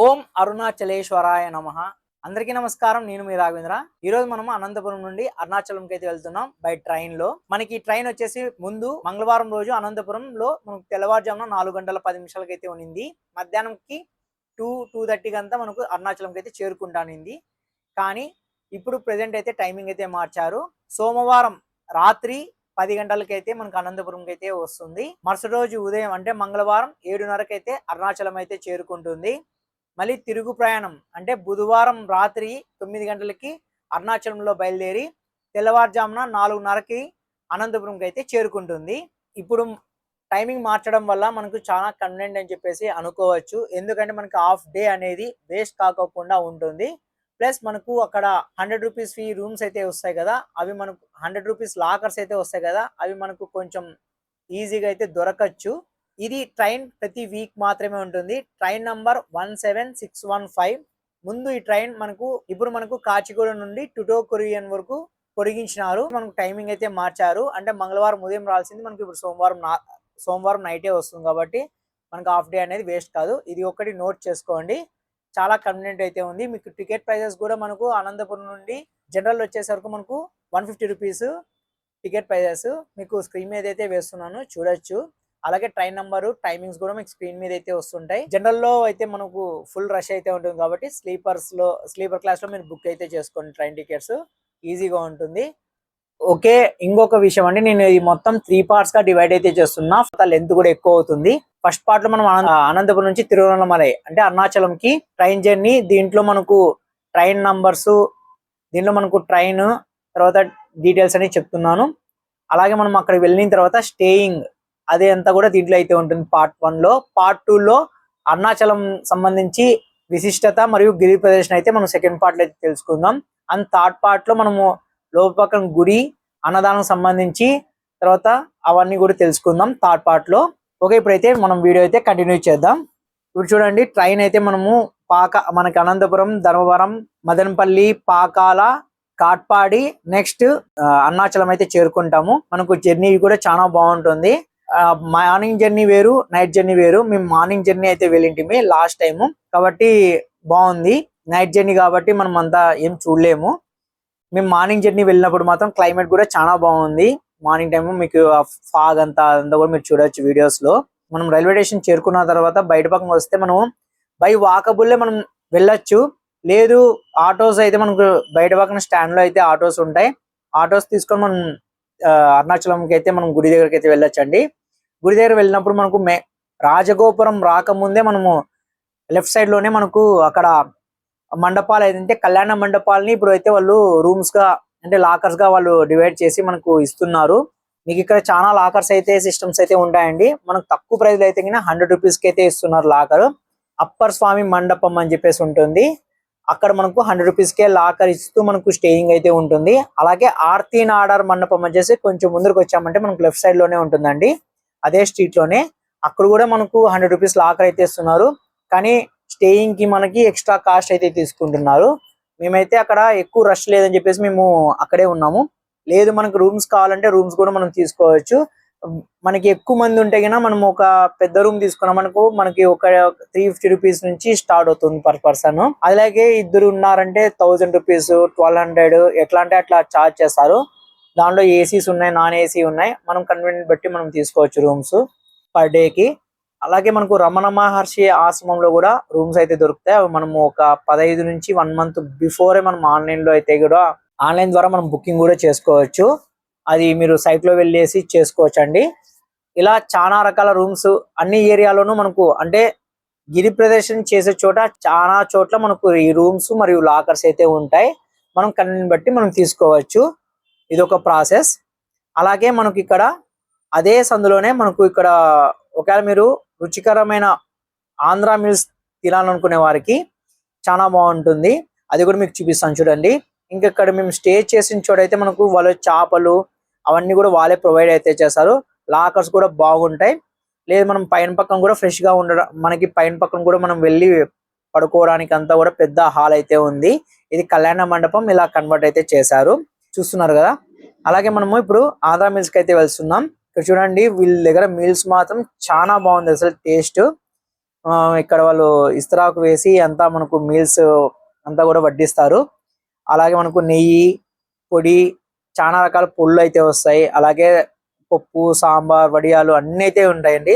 ఓం అరుణాచలేశ్వరాయ నమః. అందరికీ నమస్కారం. నేను మీ రాఘవేంద్ర. ఈ రోజు మనం అనంతపురం నుండి అరుణాచలంకి అయితే వెళ్తున్నాం బై ట్రైన్ లో. మనకి ట్రైన్ వచ్చేసి ముందు మంగళవారం రోజు అనంతపురంలో మనకు తెల్లవారుజామున 4:10 అయితే ఉన్నింది. మధ్యాహ్నంకి 2:30కి అంతా మనకు అరుణాచలంకి అయితే చేరుకుంటానింది. కానీ ఇప్పుడు ప్రెజెంట్ అయితే టైమింగ్ అయితే మార్చారు. సోమవారం రాత్రి 10 గంటలకి అయితే మనకు అనంతపురంకి అయితే వస్తుంది. మరుసటి రోజు ఉదయం అంటే మంగళవారం 7:30కి అయితే అరుణాచలం అయితే చేరుకుంటుంది. మళ్ళీ తిరుగు ప్రయాణం అంటే బుధవారం రాత్రి 9 గంటలకి అరుణాచలంలో బయలుదేరి తెల్లవారుజామున 4:30కి అనంతపురంకి అయితే చేరుకుంటుంది. ఇప్పుడు టైమింగ్ మార్చడం వల్ల మనకు చాలా కన్వీనియంట్ అని చెప్పేసి అనుకోవచ్చు. ఎందుకంటే మనకి హాఫ్ డే అనేది వేస్ట్ కాకోకుండా ఉంటుంది. ప్లస్ మనకు అక్కడ 100 రూపీస్ ఫీ రూమ్స్ అయితే వస్తాయి కదా, అవి మనకు 100 రూపీస్ లాకర్స్ అయితే వస్తాయి కదా, అవి మనకు కొంచెం ఈజీగా అయితే దొరకచ్చు. ఇది ట్రైన్ ప్రతి వీక్ మాత్రమే ఉంటుంది. Train number 17615. ముందు ఈ ట్రైన్ మనకు కాచిగూడ నుండి టుటోకొరియన్ వరకు పొడిగించినారు. మనకు టైమింగ్ అయితే మార్చారు. అంటే మంగళవారం ఉదయం రావాల్సింది మనకి ఇప్పుడు సోమవారం నైటే వస్తుంది. కాబట్టి మనకు హాఫ్ డే అనేది వేస్ట్ కాదు. ఇది ఒకటి నోట్ చేసుకోండి. చాలా కన్వీనియంట్ అయితే ఉంది. మీకు టికెట్ ప్రైజెస్ కూడా మనకు అనంతపురం నుండి జనరల్ వచ్చేసరికి మనకు 150 రూపీస్ టికెట్ ప్రైజెస్ మీకు స్క్రీన్ మీద అయితే వేస్తున్నాను, చూడొచ్చు. అలాగే ట్రైన్ నంబరు టైమింగ్స్ కూడా మీకు స్క్రీన్ మీద అయితే వస్తుంటాయి. జనరల్ లో అయితే మనకు ఫుల్ రష్ అయితే ఉంటుంది కాబట్టి స్లీపర్ క్లాస్ లో మీరు బుక్ అయితే చేసుకోండి. ట్రైన్ టికెట్స్ ఈజీగా ఉంటుంది. ఓకే, ఇంకొక విషయం అండి, నేను ఈ మొత్తం 3 పార్ట్స్ గా డివైడ్ అయితే చేస్తున్నా. లెంత్ కూడా ఎక్కువ అవుతుంది. ఫస్ట్ పార్ట్ లో మనం అనంతపురం నుంచి తిరువన్నమలై అంటే అరుణాచలం కి ట్రైన్ జర్నీ. దీంట్లో మనకు ట్రైన్ నంబర్స్, దీంట్లో మనకు ట్రైన్ తర్వాత డీటెయిల్స్ అని చెప్తున్నాను. అలాగే మనం అక్కడ వెళ్ళిన తర్వాత స్టేయింగ్ అదే అంతా కూడా దీంట్లో అయితే ఉంటుంది పార్ట్ 1 లో. పార్ట్ 2 లో అరుణాచలం సంబంధించి విశిష్టత మరియు గిరి ప్రదర్శన అయితే మనం సెకండ్ పార్ట్ లో అయితే తెలుసుకుందాం. అండ్ థర్డ్ పార్ట్ లో మనము లోపల గుడి అన్నదానం సంబంధించి తర్వాత అవన్నీ కూడా తెలుసుకుందాం థర్డ్ పార్ట్ లో. ఓకే, ఇప్పుడైతే మనం వీడియో అయితే కంటిన్యూ చేద్దాం. ఇప్పుడు చూడండి, ట్రైన్ అయితే మనము మనకి అనంతపురం, ధర్మవరం, మదనపల్లి, పాకాల, కాట్పాడి, నెక్స్ట్ అరుణాచలం అయితే చేరుకుంటాము. మనకు జర్నీ కూడా చాలా బాగుంటుంది. మార్నింగ్ జర్నీ వేరు, నైట్ జర్నీ వేరు. మేము మార్నింగ్ జర్నీ అయితే వెళ్ళింటిమి లాస్ట్ టైం, కాబట్టి బాగుంది. నైట్ జర్నీ కాబట్టి మనం అంతా ఏం చూడలేము. మేము మార్నింగ్ జర్నీ వెళ్ళినప్పుడు మాత్రం క్లైమేట్ కూడా చాలా బాగుంది. మార్నింగ్ టైం మీకు ఫాగ్ అంతా కూడా మీరు చూడొచ్చు వీడియోస్ లో. మనం రైల్వే స్టేషన్ చేరుకున్న తర్వాత బయట పక్కన వస్తే మనం బై వాకబుల్లే మనం వెళ్ళొచ్చు. లేదు ఆటోస్ అయితే మనకు బయట పక్కన స్టాండ్ లో అయితే ఆటోస్ ఉంటాయి. ఆటోస్ తీసుకొని మనం అరుణాచలంకి అయితే మనం గుడి దగ్గరికి అయితే వెళ్ళొచ్చండి. గుడి దగ్గర వెళ్ళినప్పుడు మనకు రాజగోపురం రాకముందే మనము లెఫ్ట్ సైడ్ లోనే మనకు అక్కడ మండపాలు అయితే కళ్యాణ మండపాలని ఇప్పుడు అయితే వాళ్ళు రూమ్స్ గా అంటే లాకర్స్ గా వాళ్ళు డివైడ్ చేసి మనకు ఇస్తున్నారు. మీకు ఇక్కడ చాలా లాకర్స్ అయితే సిస్టమ్స్ అయితే ఉంటాయండి. మనకు తక్కువ ప్రైస్ లో అయితే 100 రూపీస్ కి అయితే ఇస్తున్నారు లాకర్. అప్పర్ స్వామి మండపం అని చెప్పేసి ఉంటుంది. అక్కడ మనకు 100 రూపీస్ కే లాకర్ ఇస్తూ మనకు స్టేయింగ్ అయితే ఉంటుంది. అలాగే ఆర్తి నాడార్ మండపం వచ్చేసి కొంచెం ముందరకు వచ్చామంటే మనకు లెఫ్ట్ సైడ్ లోనే ఉంటుందండి, అదే స్ట్రీట్ లోనే. అక్కడ కూడా మనకు 100 రూపీస్ లాకర్ అయితే ఇస్తున్నారు. కానీ స్టేయింగ్ కి మనకి ఎక్స్ట్రా కాస్ట్ అయితే తీసుకుంటున్నారు. మేమైతే అక్కడ ఎక్కువ రష్ లేదని చెప్పేసి మేము అక్కడే ఉన్నాము. లేదు మనకు రూమ్స్ కావాలంటే రూమ్స్ కూడా మనం తీసుకోవచ్చు. మనకి ఎక్కువ మంది ఉంటే కన్నా మనం ఒక పెద్ద రూమ్ తీసుకున్నాం మనకి ఒక 350 రూపీస్ నుంచి స్టార్ట్ అవుతుంది పర్ పర్సన్. అలాగే ఇద్దరు ఉన్నారంటే 1000 రూపీస్, 1200 ఎట్లా అంటే అట్లా చార్జ్ చేస్తారు. దాంట్లో ఏసీస్ ఉన్నాయి, నాన్ ఏసీ ఉన్నాయి. మనం కన్వీనియంట్ బట్టి మనం తీసుకోవచ్చు రూమ్స్ పర్ డే కి. అలాగే మనకు రమణ మహర్షి ఆశ్రమంలో కూడా రూమ్స్ అయితే దొరుకుతాయి. అవి మనము ఒక 15 నుంచి 1 మంత్ బిఫోరే మనం ఆన్లైన్ లో అయితే కూడా ఆన్లైన్ ద్వారా మనం బుకింగ్ కూడా చేసుకోవచ్చు. అది మీరు సైట్ లో వెళ్ళేసి చేసుకోవచ్చు అండి. ఇలా చాలా రకాల రూమ్స్ అన్ని ఏరియాలోనూ మనకు అంటే గిరి ప్రదర్శన చేసే చోట చాలా చోట్ల మనకు ఈ రూమ్స్ మరియు లాకర్స్ అయితే ఉంటాయి. మనం కన్వీనియన్స్ బట్టి మనం తీసుకోవచ్చు. ఇది ఒక ప్రాసెస్. అలాగే మనకి ఇక్కడ అదే సందులోనే మనకు ఇక్కడ ఒకవేళ మీరు రుచికరమైన ఆంధ్ర మీల్స్ తినాలనుకునే వారికి చాలా బాగుంటుంది. అది కూడా మీకు చూపిస్తాను చూడండి. ఇంకా ఇక్కడ మేము స్టే చేసిన చోట అయితే మనకు వాళ్ళ చేపలు అవన్నీ కూడా వాళ్ళే ప్రొవైడ్ అయితే చేస్తారు. లాకర్స్ కూడా బాగుంటాయి. లేదు మనం పైన పక్కన కూడా ఫ్రెష్ గా ఉండడం, మనకి పైన పక్కన కూడా మనం వెళ్ళి పడుకోవడానికి అంతా కూడా పెద్ద హాల్ అయితే ఉంది. ఇది కళ్యాణ మండపం ఇలా కన్వర్ట్ అయితే చేశారు, చూస్తున్నారు కదా. అలాగే మనము ఇప్పుడు ఆంధ్ర మీల్స్ కి అయితే వెళ్తున్నాం. ఇక్కడ చూడండి, వీళ్ళ దగ్గర మీల్స్ మాత్రం చాలా బాగుంది అసలు టేస్ట్. ఇక్కడ వాళ్ళు ఇస్తరాకు వేసి అంతా మనకు మీల్స్ అంతా కూడా వడ్డిస్తారు. అలాగే మనకు నెయ్యి, పొడి, చాలా రకాల పొళ్ళు అయితే వస్తాయి. అలాగే పప్పు, సాంబార్, వడియాలు అన్ని అయితే ఉంటాయండి.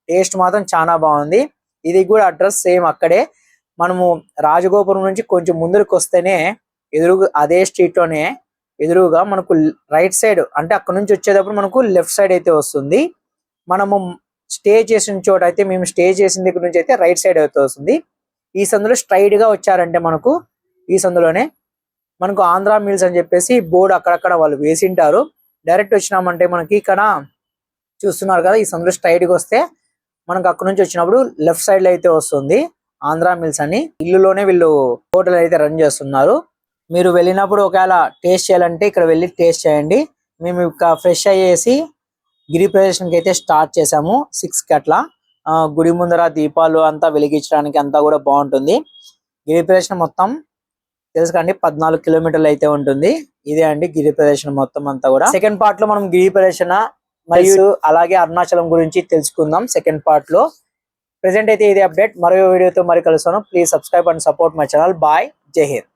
టేస్ట్ మాత్రం చాలా బాగుంది. ఇది కూడా అడ్రస్ సేమ్ అక్కడే. మనము రాజగోపురం నుంచి కొంచెం ముందుకు వస్తేనే ఎదురుగా అదే స్ట్రీట్ లోనే ఎదురుగా మనకు రైట్ సైడ్, అంటే అక్కడ నుంచి వచ్చేటప్పుడు మనకు లెఫ్ట్ సైడ్ అయితే వస్తుంది. మనము స్టే చేసిన చోట అయితే, మేము స్టే చేసిన దగ్గర నుంచి అయితే రైట్ సైడ్ అయితే వస్తుంది. ఈ సందులో స్ట్రైట్ గా వచ్చారంటే మనకు ఈ సందులోనే మనకు ఆంధ్ర మీల్స్ అని చెప్పేసి బోర్డు అక్కడక్కడ వాళ్ళు వేసింటారు. డైరెక్ట్ వచ్చినామంటే మనకి ఇక్కడ చూస్తున్నారు కదా, ఈ సందులో స్ట్రైట్ గా వస్తే మనకు అక్కడ నుంచి వచ్చినప్పుడు లెఫ్ట్ సైడ్ లో అయితే వస్తుంది ఆంధ్ర మిల్స్ అని. ఇల్లులోనే వీళ్ళు హోటల్ అయితే రన్ చేస్తున్నారు. మీరు వెళ్ళినప్పుడు ఒకవేళ టేస్ట్ చేయాలంటే ఇక్కడ వెళ్ళి టేస్ట్ చేయండి. మేము ఇక ఫ్రెష్ అయ్యేసి గిరి ప్రదర్శనకి అయితే స్టార్ట్ చేసాము 6కి అట్లా. గుడి ముందర దీపాలు అంతా వెలిగించడానికి అంతా కూడా బాగుంటుంది. గిరి ప్రదర్శన మొత్తం తెలుసు కండి 14 కిలోమీటర్లు అయితే ఉంటుంది. ఇదే అండి గిరి ప్రదర్శన మొత్తం అంతా కూడా. సెకండ్ పార్ట్ లో మనం గిరి ప్రదర్శన మరియు అలాగే అరుణాచలం గురించి తెలుసుకుందాం సెకండ్ పార్ట్ లో. ప్రెసెంట్ అయితే ఇది అప్డేట్. మరో వీడియోతో మరి కలుస్తాను. Please subscribe and support my channel. Bye, జై హింద్.